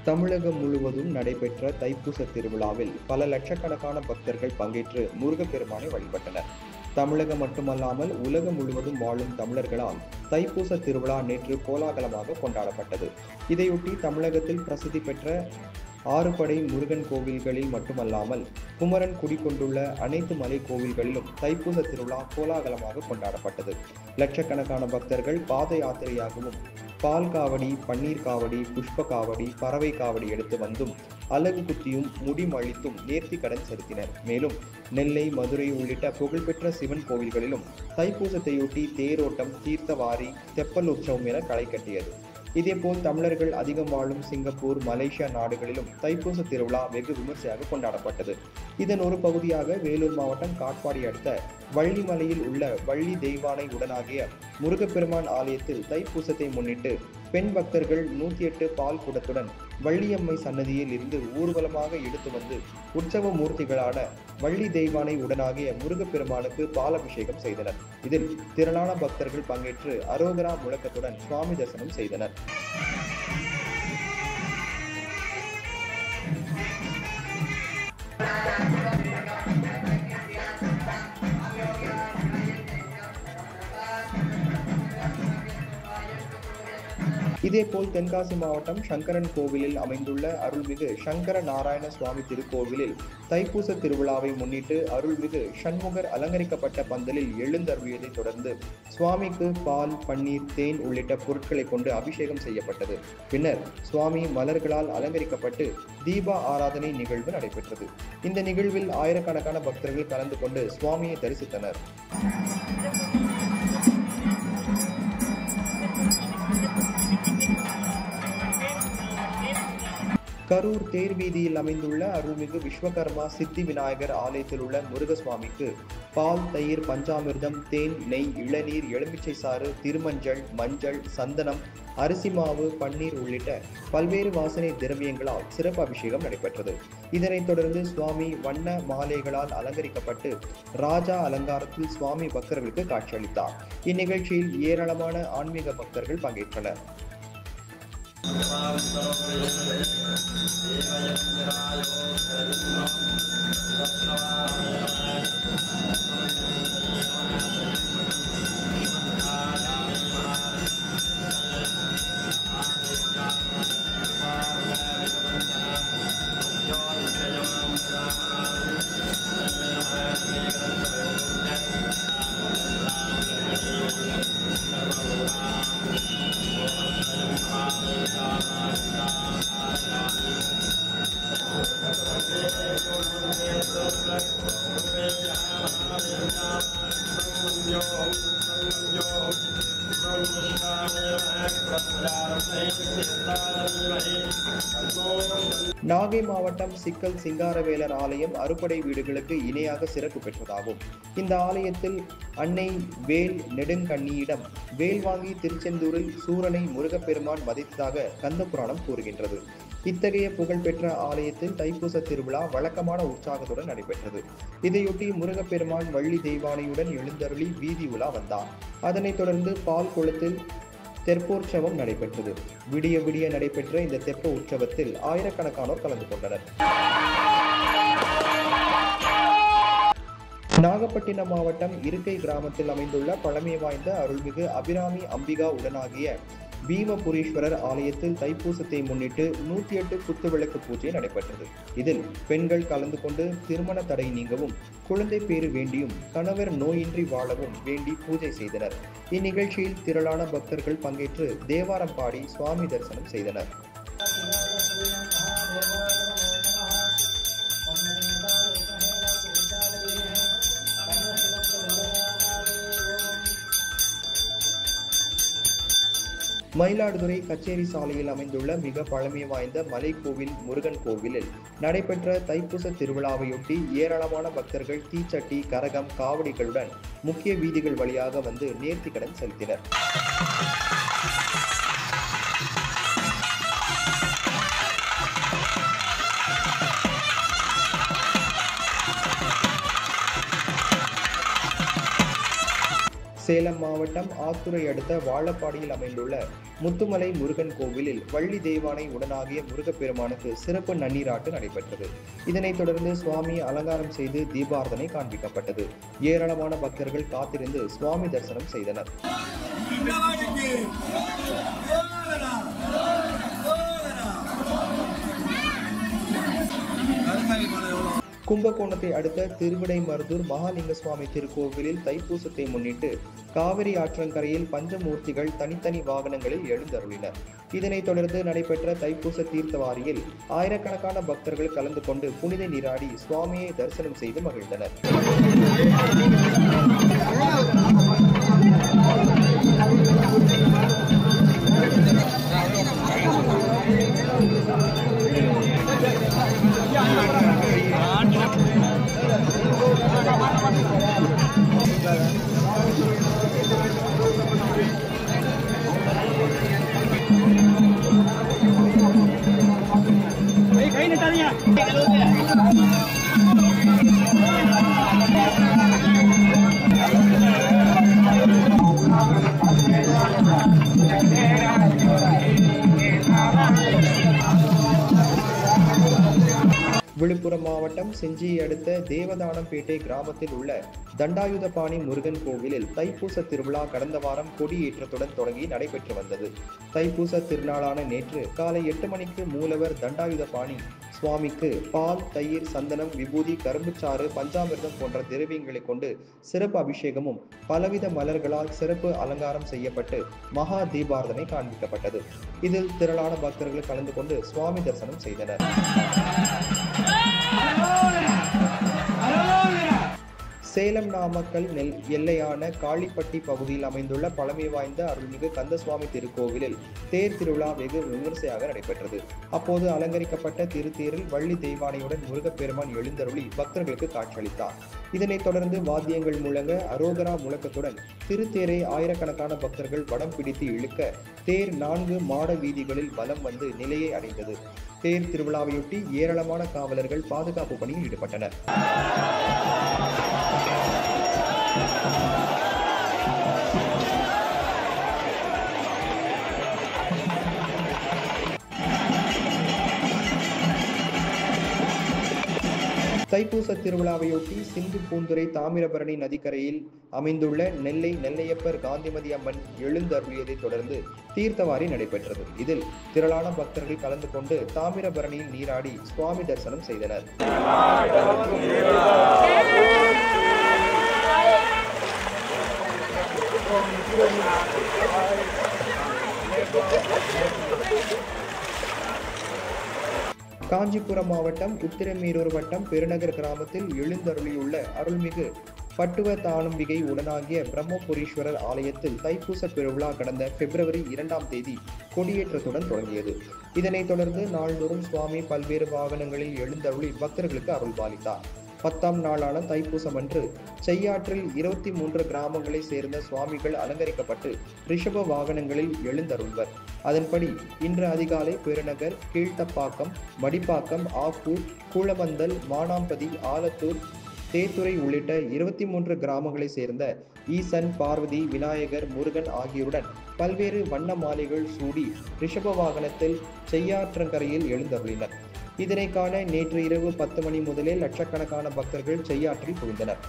தமிழகம் முழுவதும் நடைபெற்ற தைப்பூச திருவிழாவில் பல லட்சக்கணக்கான பக்தர்கள் பங்கேற்று முருகப்பெருமானை வழிபட்டனர். தமிழகம் மட்டுமல்லாமல் உலகம் முழுவதும் வாழும் தமிழர்களால் தைப்பூச திருவிழா நேற்று கோலாகலமாக கொண்டாடப்பட்டது. இதையொட்டி தமிழகத்தில் பிரசித்தி பெற்ற ஆறுபடை முருகன் கோவில்களில் மட்டுமல்லாமல் குமரன் குடிகொண்டுள்ள அனைத்து மலை கோவில்களிலும் தைப்பூச திருவிழா கோலாகலமாக கொண்டாடப்பட்டது. லட்சக்கணக்கான பக்தர்கள் பாத யாத்திரையாகவும் பால் காவடி, பன்னீர் காவடி, புஷ்ப காவடி, பறவை காவடி எடுத்து வந்தும் அலகு குத்தியும் முடிமழித்தும் நேர்த்தி கடன் செலுத்தினர். மேலும் நெல்லை, மதுரை உள்ளிட்ட புகழ்பெற்ற சிவன் கோவில்களிலும் தைப்பூசத்தையொட்டி தேரோட்டம், தீர்த்தவாரி, தெப்பல் உற்சவம் என களை கட்டியது. இதேபோல் தமிழர்கள் அதிகம் வாழும் சிங்கப்பூர், மலேசியா நாடுகளிலும் தைப்பூச திருவிழா வெகு விமர்சையாக கொண்டாடப்பட்டது. இதன் ஒரு பகுதியாக வேலூர் மாவட்டம் காட்பாடி அடுத்த வள்ளிமலையில் உள்ள வள்ளி தெய்வானை உடனாகிய முருகப்பெருமான் ஆலயத்தில் தைப்பூசத்தை முன்னிட்டு பெண் பக்தர்கள் 108 பால் குடத்துடன் வள்ளியம்மை சன்னதியில் இருந்து ஊர்வலமாக எடுத்து வந்து உற்சவ மூர்த்திகளான வள்ளி தெய்வானை உடனாகிய முருகப்பெருமானுக்கு பாலபிஷேகம் செய்தனர். இதில் திரளான பக்தர்கள் பங்கேற்று அரோகரா முழக்கத்துடன் சுவாமி தரிசனம் செய்தனர். இதேபோல் தென்காசி மாவட்டம் சங்கரன் கோவிலில் அமைந்துள்ள அருள்மிகு சங்கர நாராயண சுவாமி திருக்கோவிலில் தைப்பூச திருவிழாவை முன்னிட்டு அருள்மிகு சண்முகர் அலங்கரிக்கப்பட்ட பந்தலில் எழுந்தருளியதை தொடர்ந்து சுவாமிக்கு பால், பன்னீர், தேன் உள்ளிட்ட பொருட்களை கொண்டு அபிஷேகம் செய்யப்பட்டது. பின்னர் சுவாமி மலர்களால் அலங்கரிக்கப்பட்டு தீப ஆராதனை நிகழ்வு நடைபெற்றது. இந்த நிகழ்வில் ஆயிரக்கணக்கான பக்தர்கள் கலந்து கொண்டு சுவாமியை தரிசித்தனர். கரூர் தேர் வீதியில் அமைந்துள்ள அருள்மிகு விஸ்வகர்மா சித்தி விநாயகர் ஆலயத்தில் உள்ள முருகசுவாமிக்கு பால், தயிர், பஞ்சாமிர்தம், தேன், நெய், இளநீர், எலுமிச்சை சாறு, திருமஞ்சள், மஞ்சள், சந்தனம், அரிசி மாவு, பன்னீர் உள்ளிட்ட பல்வேறு வாசனை திரவியங்களால் சிறப்பு அபிஷேகம் நடைபெற்றது. இதனைத் தொடர்ந்து சுவாமி வண்ண மாலைகளால் அலங்கரிக்கப்பட்டு ராஜா அலங்காரத்தில் சுவாமி பக்தர்களுக்கு காட்சியளித்தார். இந்நிகழ்ச்சியில் ஏராளமான ஆன்மீக பக்தர்கள் பங்கேற்றனர். நாகை மாவட்டம் சிக்கல் சிங்காரவேலர் ஆலயம் அறுபடை வீடுகளுக்கு இணையாக சிறப்பு பெற்றதாகும். இந்த ஆலயத்தில் அன்னை வேல் நெடுங்கண்ணியிடம் வேல் வாங்கி திருச்செந்தூரில் சூரனை முருகப்பெருமான் வதைத்ததாக கந்தபுராணம் கூறுகின்றது. இத்தகைய புகழ்பெற்ற ஆலயத்தில் தைப்பூச திருவிழா வழக்கமான உற்சாகத்துடன் நடைபெற்றது. இதையொட்டி முருகப்பெருமான் வள்ளி தெய்வானையுடன் எழுந்தருளி வீதி உலா வந்தார். அதனைத் தொடர்ந்து பால் குளத்தில் தெப்போற்சவம் நடைபெற்றது. விடிய விடிய நடைபெற்ற இந்த தெப்ப உற்சவத்தில் ஆயிரக்கணக்கானோர் கலந்து கொண்டனர். நாகப்பட்டினம் மாவட்டம் இருக்கை கிராமத்தில் அமைந்துள்ள பழமை வாய்ந்த அருள்மிகு அபிராமி அம்பிகா உடனாகிய பீமபுரீஸ்வரர் ஆலயத்தில் தைப்பூசத்தை முன்னிட்டு 108 குத்துவிளக்கு பூஜை நடைபெற்றது. இதில் பெண்கள் கலந்து கொண்டு திருமண தடை நீங்கவும், குழந்தை பேறு வேண்டியும், கணவர் நோயின்றி வாழவும் வேண்டி பூஜை செய்தனர். இந்நிகழ்ச்சியில் திரளான பக்தர்கள் பங்கேற்று தேவாரம் பாடி சுவாமி தரிசனம் செய்தனர். மயிலாடுதுறை கச்சேரி சாலையில் அமைந்துள்ள மிக பழமை வாய்ந்த மலைக்கோவில் முருகன் கோவிலில் நடைபெற்ற தைப்பூச திருவிழாவையொட்டி ஏராளமான பக்தர்கள் தீச்சட்டி, கரகம், காவடிகளுடன் முக்கிய வீதிகள் வழியாக வந்து நேர்த்தி கடன் செலுத்தினர். சேலம் மாவட்டம் ஆத்துரை அடுத்த வாழப்பாடியில் அமைந்துள்ள முத்துமலை முருகன் கோவிலில் வள்ளி தெய்வானை உடனாகிய முருகப்பெருமானுக்கு சிறப்பு நன்னீராட்டு நடைபெற்றது. இதனைத் தொடர்ந்து சுவாமி அலங்காரம் செய்து தீபார்த்தனை காண்பிக்கப்பட்டது. ஏராளமான பக்தர்கள் காத்திருந்து சுவாமி தரிசனம் செய்தனர். கும்பகோணத்தை அடுத்த திருவிடைமருதூர் மகாலிங்க சுவாமி திருக்கோவிலில் தைப்பூசத்தை முன்னிட்டு காவிரி ஆற்றங்கரையில் பஞ்சமூர்த்திகள் தனித்தனி வாகனங்களில் எழுந்தருளினர். இதனைத் தொடர்ந்து நடைபெற்ற தைப்பூச தீர்த்தவாரியில் ஆயிரக்கணக்கான பக்தர்கள் கலந்து கொண்டு புனித நீராடி சுவாமியை தரிசனம் செய்து மகிழ்ந்தனர். விழுப்புரம் மாவட்டம் செஞ்சியை அடுத்த தேவதானம்பேட்டை கிராமத்தில் உள்ள தண்டாயுதபாணி முருகன் கோவிலில் தைப்பூச திருவிழா கடந்த வாரம் கொடியேற்றத்துடன் தொடங்கி நடைபெற்று வந்தது. தைப்பூச திருநாளான நேற்று காலை 8 மணிக்கு மூலவர் தண்டாயுதபாணி சுவாமிக்கு பால், தயிர், சந்தனம், விபூதி, கரும்புச்சாறு, பஞ்சாமிர்தம் போன்ற திரவியங்களை கொண்டு சிறப்பு அபிஷேகமும் பலவித மலர்களால் சிறப்பு அலங்காரம் செய்யப்பட்டு மகா தீபார்த்தனை காண்பிக்கப்பட்டது. இதில் திரளான பக்தர்கள் கலந்து கொண்டு சுவாமி தரிசனம் செய்தனர். சேலம் நாமக்கல் எல்லையான காளிப்பட்டி பகுதியில் அமைந்துள்ள பழமை வாய்ந்த அருள்மிகு கந்தசுவாமி திருக்கோவிலில் தேர் திருவிழா வெகு விமரிசையாக நடைபெற்றது. அப்போது அலங்கரிக்கப்பட்ட திருத்தேரில் வள்ளி தெய்வானையுடன் முருகப்பெருமான் எழுந்தருளி பக்தர்களுக்கு காட்சியளித்தார். இதனைத் தொடர்ந்து வாத்தியங்கள் முழங்க அரோகரா முழக்கத்துடன் திருத்தேரை ஆயிரக்கணக்கான பக்தர்கள் வடம் பிடித்து இழுக்க தேர் 4 மாட வீதிகளில் வலம் வந்து நிலையை அடைந்தது. தேர் திருவிழாவையொட்டி ஏராளமான காவலர்கள் பாதுகாப்பு பணியில் ஈடுபட்டனர். தைப்பூச திருவிழாவையொட்டி சிந்து பூந்துரை தாமிரபரணி நதிக்கரையில் அமைந்துள்ள நெல்லையப்பர் காந்திமதி அம்மன் எழுந்தருளியதை தொடர்ந்து தீர்த்தவாரி நடைபெற்றது. இதில் திரளான பக்தர்கள் கலந்து கொண்டு தாமிரபரணியில் நீராடி சுவாமி தரிசனம் செய்தனர். காஞ்சிபுரம் மாவட்டம் உத்திரமேரூர் வட்டம் பெருநகர் கிராமத்தில் எழுந்தருளியுள்ள அருள்மிகு பட்டுவ தானும்பிகை உடனாகிய பிரம்மபுரீஸ்வரர் ஆலயத்தில் தைப்பூச பெருவிழா கடந்த பிப்ரவரி 2ஆம் தேதி கொடியேற்றத்துடன் தொடங்கியது. இதனைத் தொடர்ந்து நாள்தோறும் சுவாமி பல்வேறு வாகனங்களில் எழுந்தருளி பக்தர்களுக்கு அருள்பாலித்தார். 10ஆம் நாளான தைப்பூசம் அன்று செய்யாற்றில் 23 கிராமங்களை சேர்ந்த சுவாமிகள் அலங்கரிக்கப்பட்டு ரிஷப வாகனங்களில் எழுந்தருள்வர். அதன்படி இன்று அதிகாலை பெருநகர், கீழ்த்தப்பாக்கம், மடிப்பாக்கம், ஆக்கூர், கூழமந்தல், மானாம்பதி, ஆலத்தூர், தேத்துறை உள்ளிட்ட 23 கிராமங்களை சேர்ந்த ஈசன், பார்வதி, விநாயகர், முருகன் ஆகியோருடன் பல்வேறு வண்ண மாலைகள் சூடி ரிஷப வாகனத்தில் செய்யாற்றங்கரையில் எழுந்தருளினர். இதனை காண நேற்று இரவு 10 மணி முதலே லட்சக்கணக்கான பக்தர்கள் செய்யாற்றில் குவிந்தனர்.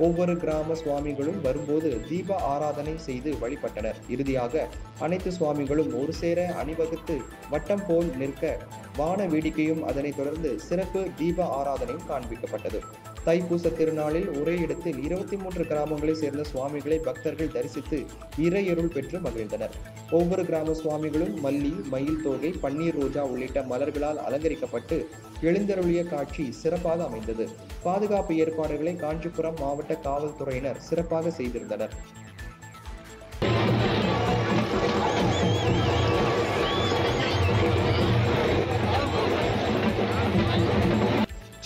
ஒவ்வொரு கிராம சுவாமிகளும் வரும்போது தீப ஆராதனை செய்து வழிபட்டனர். இறுதியாக அனைத்து சுவாமிகளும் ஒரு சேர அணிவகுத்து வட்டம் போல் நிற்க வான வேடிக்கையும் அதனைத் தொடர்ந்து சிறப்பு தீப ஆராதனையும் காண்பிக்கப்பட்டது. தைப்பூச திருநாளில் ஒரே இடத்தில் 23 கிராமங்களை சேர்ந்த சுவாமிகளை பக்தர்கள் தரிசித்து இறையருள் பெற்று மகிழ்ந்தனர். ஒவ்வொரு கிராம சுவாமிகளும் மல்லி, மயில் தோகை, பன்னீர் ரோஜா உள்ளிட்ட மலர்களால் அலங்கரிக்கப்பட்டு எழுந்தருளிய காட்சி சிறப்பாக அமைந்தது. பாதுகாப்பு ஏற்பாடுகளை காஞ்சிபுரம் மாவட்ட காவல்துறையினர் சிறப்பாக செய்திருந்தனர்.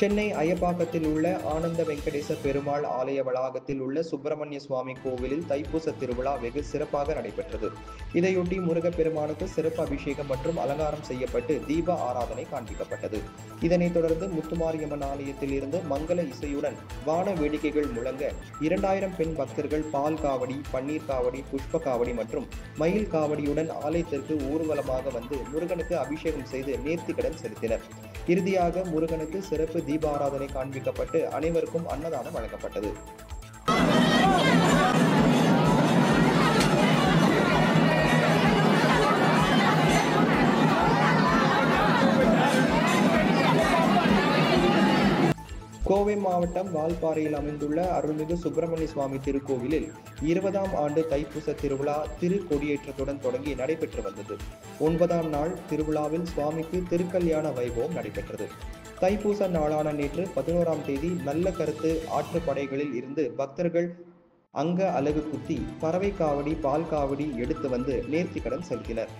சென்னை அயப்பாக்கத்தில் உள்ள ஆனந்த வெங்கடேச பெருமாள் ஆலய வளாகத்தில் உள்ள சுப்பிரமணிய சுவாமி கோவிலில் தைப்பூச திருவிழா வெகு சிறப்பாக நடைபெற்றது. இதையொட்டி முருகப்பெருமானுக்கு சிறப்பு அபிஷேகம் மற்றும் அலங்காரம் செய்யப்பட்டு தீப ஆராதனை காண்பிக்கப்பட்டது. இதனைத் தொடர்ந்து முத்துமாரியம்மன் ஆலயத்தில் இருந்து மங்கள இசையுடன் வான வேடிக்கைகள் முழங்க 2000 பெண் பக்தர்கள் பால் காவடி, பன்னீர் காவடி, புஷ்ப காவடி மற்றும் மயில் காவடியுடன் ஆலயத்திற்கு ஊர்வலமாக வந்து முருகனுக்கு அபிஷேகம் செய்து நேர்த்திக்கடன் செலுத்தினர். இறுதியாக முருகனுக்கு சிறப்பு தீபாராதனை காண்பிக்கப்பட்டு அனைவருக்கும் அன்னதானம் வழங்கப்பட்டது. கோவை மாவட்டம் வால்பாறையில் அமைந்துள்ள அருள்மிகு சுப்பிரமணிய சுவாமி திருக்கோவிலில் 20ஆம் ஆண்டு தைப்பூச திருவிழா திருக்கொடியேற்றத்துடன் தொடங்கி நடைபெற்று வந்தது. 9ஆம் நாள் திருவிழாவில் சுவாமிக்கு திருக்கல்யாண வைபவம் நடைபெற்றது. தைப்பூச நாளான நேற்று 11ஆம் தேதி நல்ல கருத்து ஆற்றுப்படைகளில் இருந்து பக்தர்கள் அங்க அலகு குத்தி பறவை காவடி, பால் காவடி எடுத்து வந்து நேர்த்திக்கடன் செலுத்தினர்.